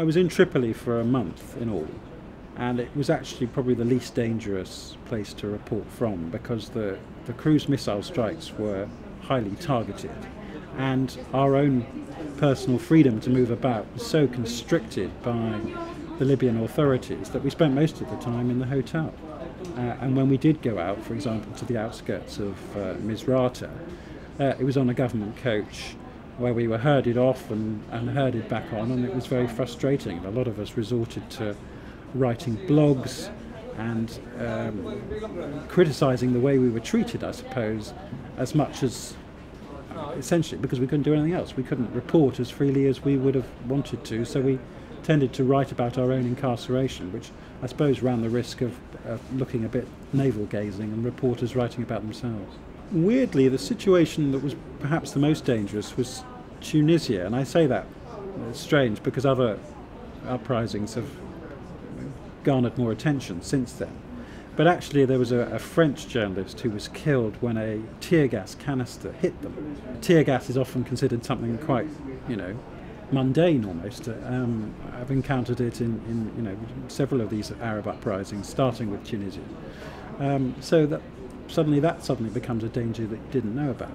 I was in Tripoli for a month in all, and it was actually probably the least dangerous place to report from, because the cruise missile strikes were highly targeted, and our own personal freedom to move about was so constricted by the Libyan authorities that we spent most of the time in the hotel. And when we did go out, for example, to the outskirts of Misrata, it was on a government coach where we were herded off and herded back on, and it was very frustrating. A lot of us resorted to writing blogs and criticising the way we were treated, I suppose, as much as essentially because we couldn't do anything else. We couldn't report as freely as we would have wanted to, so we tended to write about our own incarceration, which I suppose ran the risk of looking a bit navel-gazing and reporters writing about themselves. Weirdly, the situation that was perhaps the most dangerous was Tunisia, and I say that it's strange because other uprisings have garnered more attention since then. But actually there was a French journalist who was killed when a tear gas canister hit them. Tear gas is often considered something quite, mundane almost. I've encountered it in several of these Arab uprisings, starting with Tunisia. So that suddenly becomes a danger that you didn't know about.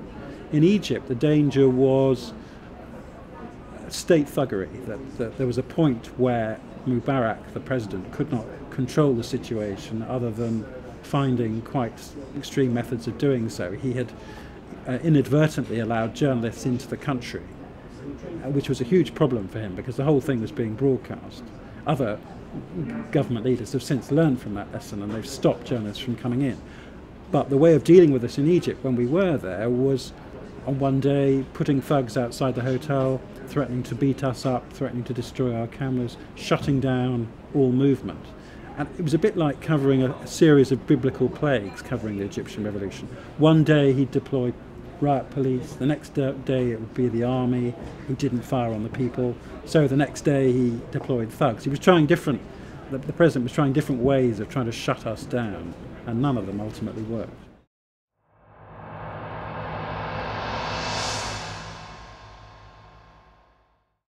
In Egypt, the danger was state thuggery. That there was a point where Mubarak, the president, could not control the situation other than finding quite extreme methods of doing so. He had inadvertently allowed journalists into the country, which was a huge problem for him because the whole thing was being broadcast. Other government leaders have since learned from that lesson and they've stopped journalists from coming in. But the way of dealing with this in Egypt when we were there was on one day putting thugs outside the hotel, threatening to beat us up, threatening to destroy our cameras, shutting down all movement. And it was a bit like covering a series of biblical plagues covering the Egyptian revolution. One day he deployed riot police, the next day it would be the army who didn't fire on the people, so the next day he deployed thugs. He was trying the president was trying different ways of trying to shut us down, and none of them ultimately worked.